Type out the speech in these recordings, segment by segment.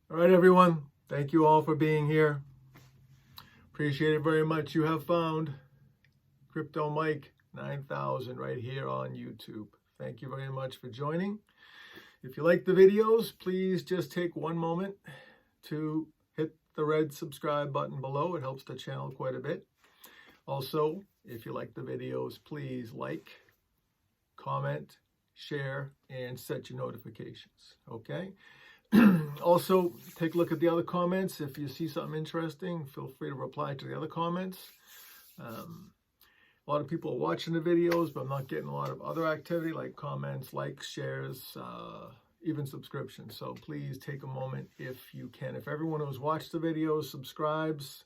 All right, everyone. Thank you all for being here. Appreciate it very much. You have found Crypto Mike 9000 right here on YouTube. Thank you very much for joining. If you like the videos, please just take one moment to hit the red subscribe button below. It helps the channel quite a bit. Also, if you like the videos, please like, comment, share, and set your notifications. Okay? Also, take a look at the other comments. If you see something interesting, feel free to reply to the other comments. A lot of people are watching the videos, but I'm not getting a lot of other activity like comments, likes, shares, even subscriptions. So please take a moment if you can. If everyone who's watched the videos subscribes,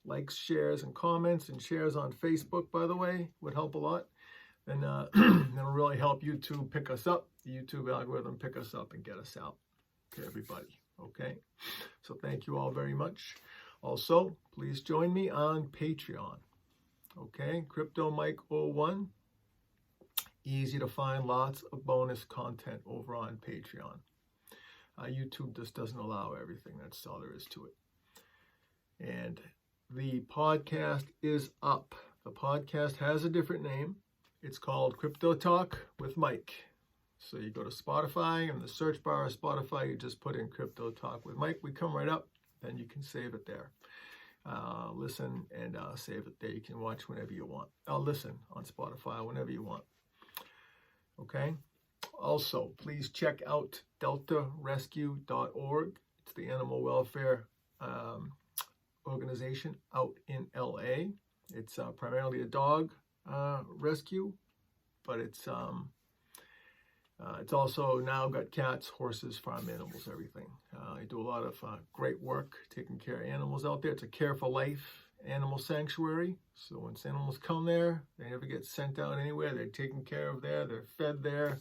likes, shares, and comments, and shares on Facebook, by the way, would help a lot. Then it'll really help YouTube pick us up, the YouTube algorithm pick us up and get us out to everybody. Okay? So thank you all very much. Also, please join me on Patreon. Okay, Crypto Mike 01. Easy to find, lots of bonus content over on Patreon. YouTube just doesn't allow everything. That's all there is to it. And the podcast is up. The podcast has a different name. It's called Crypto Talk with Mike. So you go to Spotify, and the search bar of Spotify, you just put in Crypto Talk with Mike. We come right up, then you can save it there. Listen and save it there. You can watch whenever you want. Listen on Spotify whenever you want. Okay? Also, please check out deltarescue.org. It's the animal welfare organization out in LA. It's primarily a dog rescue, but it's also now got cats, horses, farm animals, everything. I do a lot of great work taking care of animals out there. It's a Care for Life animal sanctuary. So once animals come there, they never get sent out anywhere. They're taken care of there. They're fed there.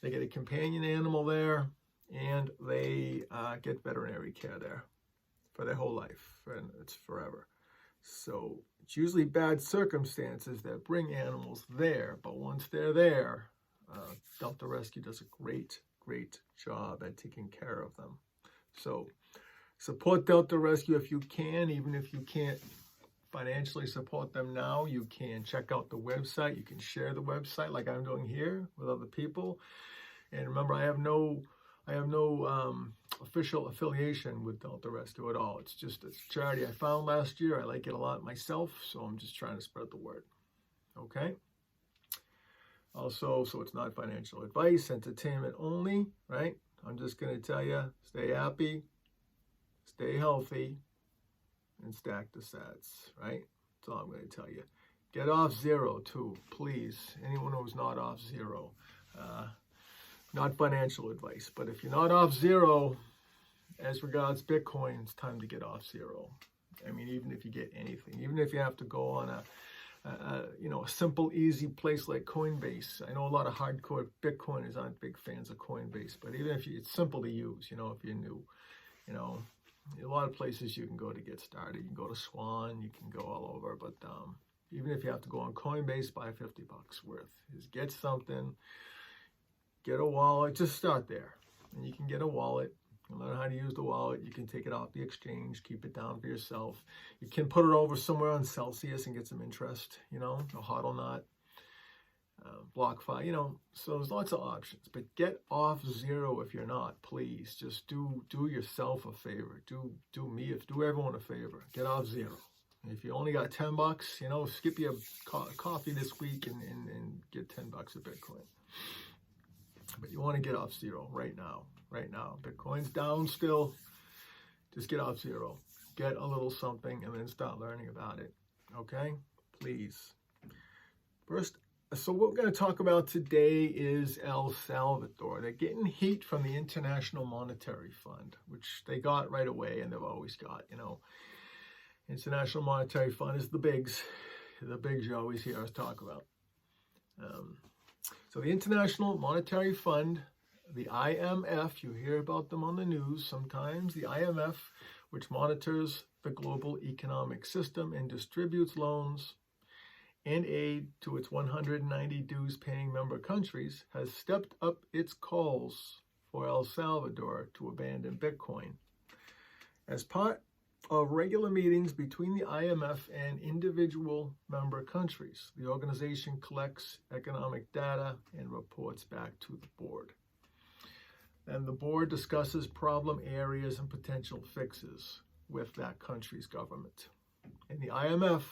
They get a companion animal there. And they get veterinary care there for their whole life. And it's forever. So it's usually bad circumstances that bring animals there. But once they're there, Delta Rescue does a great job at taking care of them. So support Delta Rescue if you can, even if you can't financially support them now. You can check out the website. You can share the website like I'm doing here with other people. And remember, I have no official affiliation with Delta Rescue at all. It's just a charity I found last year. I like it a lot myself, so I'm just trying to spread the word. Okay? Also, so it's not financial advice, entertainment only, right? I'm just going to tell you, stay happy, stay healthy, and stack the sats, right? That's all I'm going to tell you. Get off zero, too, please. Anyone who's not off zero. Not financial advice, but if you're not off zero, as regards Bitcoin, it's time to get off zero. I mean, even if you get anything, even if you have to go on a simple, easy place like Coinbase. I know a lot of hardcore Bitcoiners aren't big fans of Coinbase, but even if it's simple to use, if you're new, a lot of places you can go to get started. You can go to Swan, you can go all over, but even if you have to go on Coinbase, buy $50 worth. Just get something, get a wallet, just start there. And you can get a wallet. Learn how to use the wallet. You can take it off the exchange, keep it down for yourself. You can put it over somewhere on Celsius and get some interest, a HODL, BlockFi, So there's lots of options. But get off zero if you're not, please. Just do yourself a favor. Do everyone a favor. Get off zero. If you only got $10, skip your coffee this week and get $10 of Bitcoin. But you want to get off zero right now. Right now, Bitcoin's down still. Just get off zero. Get a little something and then start learning about it. Okay? Please. First, so what we're going to talk about today is El Salvador. They're getting heat from the International Monetary Fund, which they got right away and they've always got, International Monetary Fund is the bigs. The bigs you always hear us talk about. So the International Monetary Fund, the I.M.F, you hear about them on the news sometimes. The I.M.F, which monitors the global economic system and distributes loans and aid to its 190 dues-paying member countries, has stepped up its calls for El Salvador to abandon Bitcoin. As part of regular meetings between the I.M.F. and individual member countries, the organization collects economic data and reports back to the board. Then the board discusses problem areas and potential fixes with that country's government. And the I.M.F.,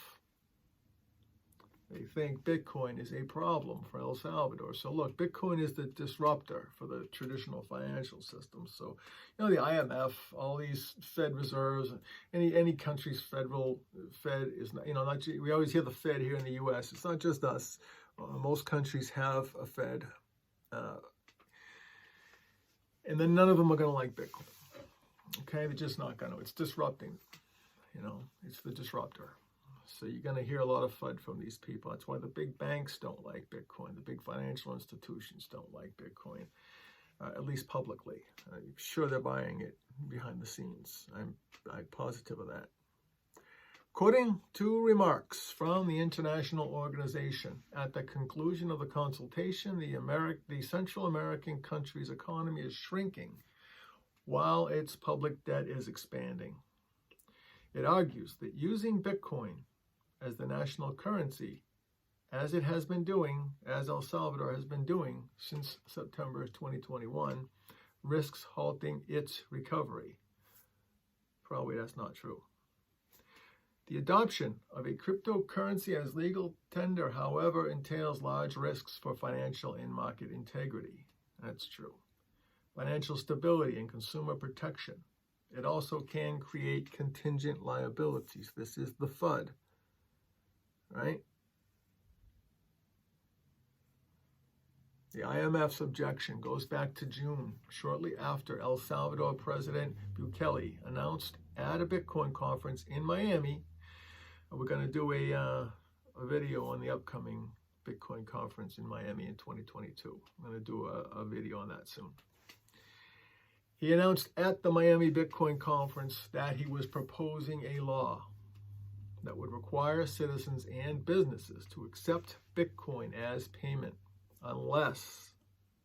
they think Bitcoin is a problem for El Salvador. So look, Bitcoin is the disruptor for the traditional financial system. So, the IMF, all these Fed reserves, any country's Fed is not, not, we always hear the Fed here in the U.S. It's not just us. Most countries have a Fed. And then none of them are going to like Bitcoin. Okay, they're just not going to. It's disrupting. It's the disruptor. So you're going to hear a lot of FUD from these people. That's why the big banks don't like Bitcoin. The big financial institutions don't like Bitcoin, at least publicly. I'm sure they're buying it behind the scenes. I'm positive of that. According to remarks from the international organization, at the conclusion of the consultation, the Central American country's economy is shrinking while its public debt is expanding. It argues that using Bitcoin as the national currency, as it has been doing, as El Salvador has been doing since September 2021, risks halting its recovery. Probably that's not true. The adoption of a cryptocurrency as legal tender, however, entails large risks for financial and market integrity. That's true. Financial stability and consumer protection. It also can create contingent liabilities. This is the FUD, right? The IMF's objection goes back to June, shortly after El Salvador President Bukele announced at a Bitcoin conference in Miami. We're going to do a video on the upcoming Bitcoin conference in Miami in 2022. I'm going to do a video on that soon. He announced at the Miami Bitcoin conference that he was proposing a law that would require citizens and businesses to accept Bitcoin as payment unless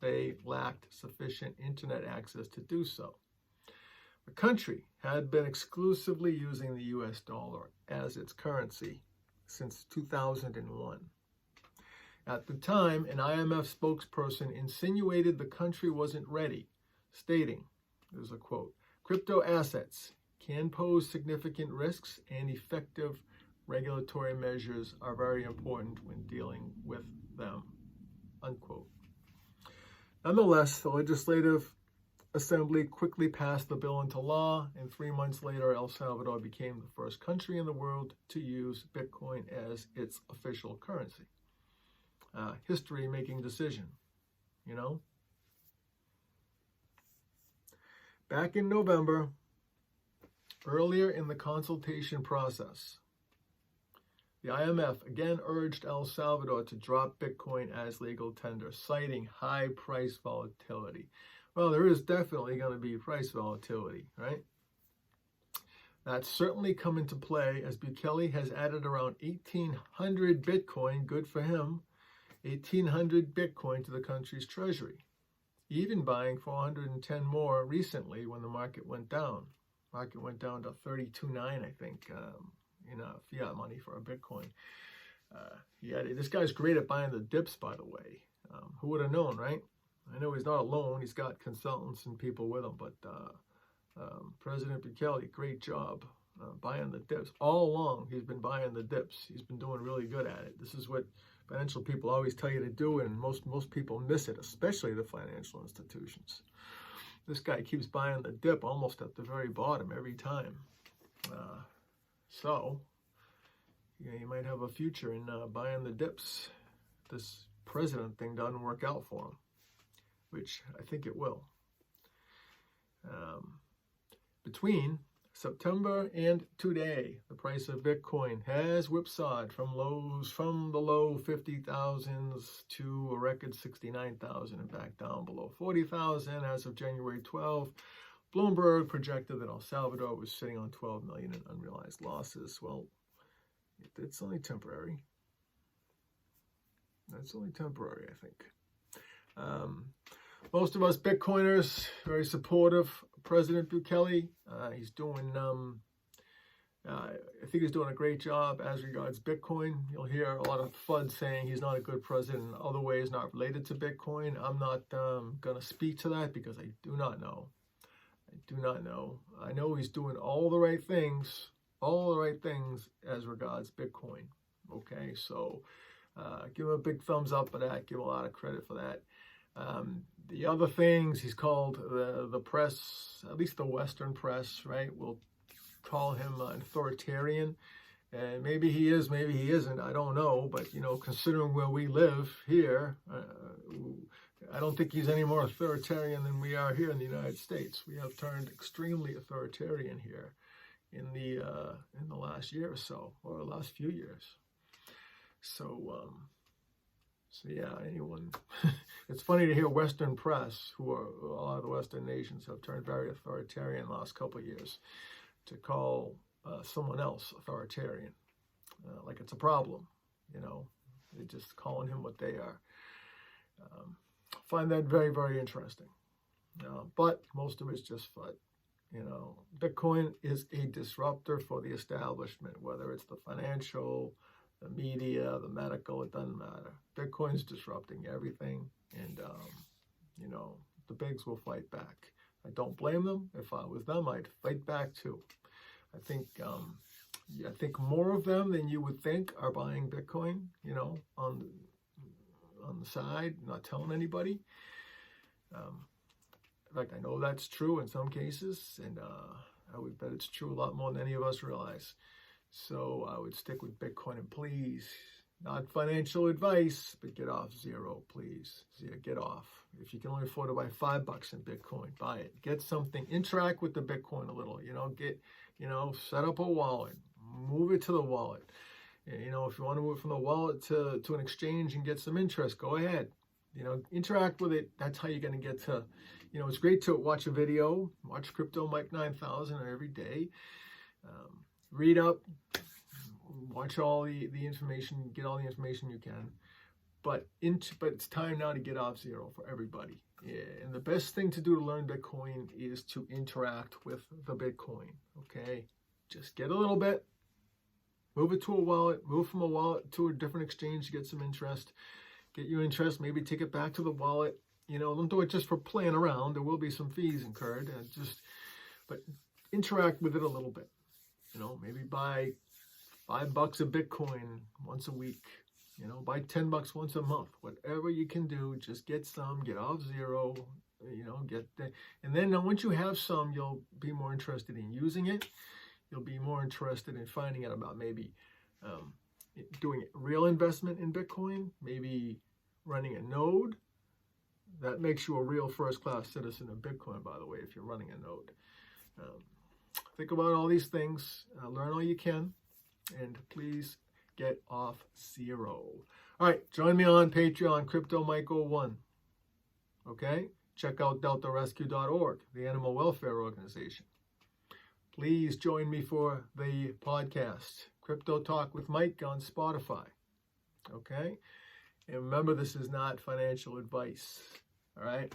they lacked sufficient internet access to do so. The country had been exclusively using the US dollar as its currency since 2001. At the time, an IMF spokesperson insinuated the country wasn't ready, stating, there's a quote, "Crypto assets can pose significant risks and effective regulatory measures are very important when dealing with them," unquote. Nonetheless, the Legislative Assembly quickly passed the bill into law, and 3 months later, El Salvador became the first country in the world to use Bitcoin as its official currency. History-making decision, Back in November, earlier in the consultation process, the IMF again urged El Salvador to drop Bitcoin as legal tender, citing high price volatility. Well, there is definitely going to be price volatility, right? That's certainly come into play as Bukele has added around 1,800 Bitcoin, good for him, 1,800 Bitcoin to the country's treasury, even buying 410 more recently when the market went down. Market went down to 32.9, I think, fiat money for a Bitcoin. This guy's great at buying the dips, by the way. Who would have known, right? I know he's not alone. He's got consultants and people with him, but President Bukele, great job buying the dips. All along, he's been buying the dips. He's been doing really good at it. This is what financial people always tell you to do, and most people miss it, especially the financial institutions. This guy keeps buying the dip almost at the very bottom every time. So, you might have a future in buying the dips. This president thing doesn't work out for him, which I think it will. Between September and today, the price of Bitcoin has whipsawed from the low 50,000s to a record 69,000 and back down below 40,000 as of January 12. Bloomberg projected that El Salvador was sitting on 12 million in unrealized losses. Well, it's only temporary. That's only temporary, I think. most of us Bitcoiners, very supportive of President Bukele. He's doing, I think he's doing a great job as regards Bitcoin. You'll hear a lot of FUD saying he's not a good president in other ways not related to Bitcoin. I'm not going to speak to that because I do not know. I do not know. I know he's doing all the right things as regards Bitcoin. Okay, so give him a big thumbs up for that. Give him a lot of credit for that. The other things he's called the press, at least the Western press, right, will call him an authoritarian. And maybe he is, maybe he isn't. I don't know. But, you know, considering where we live here, I don't think he's any more authoritarian than we are here in the United States. We have turned extremely authoritarian here in the last year or so, or the last few years. So yeah, anyone, it's funny to hear Western press, who are a lot of the Western nations have turned very authoritarian the last couple of years, to call someone else authoritarian, like it's a problem, you know. They're just calling him what they are. Find that very, very interesting. But most of it's just FUD. You know, Bitcoin is a disruptor for the establishment, whether it's the financial, the media, the medical, it doesn't matter. Bitcoin's disrupting everything, and, you know, the bigs will fight back. I don't blame them. If I was them, I'd fight back too. I think more of them than you would think are buying Bitcoin, you know, on the side, not telling anybody. In fact, I know that's true in some cases, and I would bet it's true a lot more than any of us realize. So I would stick with Bitcoin, and please, not financial advice, but get off zero, please. Get off. If you can only afford to buy $5 in Bitcoin, buy it. Get something. Interact with the Bitcoin a little. You know, set up a wallet. Move it to the wallet. You know, if you want to move it from the wallet to an exchange and get some interest, go ahead. You know, interact with it. That's how you're going to get to, you know, it's great to watch a video, watch Crypto Mike 9000 every day. Read up, watch all the information, get all the information you can. But it's time now to get off zero for everybody. Yeah, and the best thing to do to learn Bitcoin is to interact with the Bitcoin, okay? Just get a little bit, move it to a wallet, move from a wallet to a different exchange to get some interest. Get your interest, maybe take it back to the wallet. You know, don't do it just for playing around. There will be some fees incurred. But interact with it a little bit. You know, maybe buy $5 of Bitcoin once a week. You know, buy $10 once a month. Whatever you can do, just get some, get off zero. You know, and then once you have some, you'll be more interested in using it. You'll be more interested in finding out about maybe doing real investment in Bitcoin, maybe running a node. That makes you a real first-class citizen of Bitcoin, by the way, if you're running a node. Think about all these things, learn all you can, and please get off zero. All right, join me on Patreon, Crypto Mike 01. Okay? Check out deltarescue.org, the animal welfare organization. Please join me for the podcast, Crypto Talk with Mike on Spotify. Okay? And remember, this is not financial advice. All right?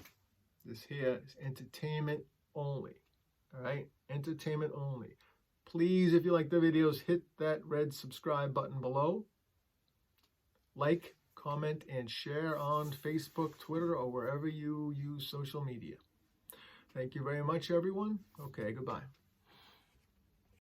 This here is entertainment only. All right? Entertainment only. Please, if you like the videos, hit that red subscribe button below. Like, comment, and share on Facebook, Twitter, or wherever you use social media. Thank you very much, everyone. Okay, goodbye.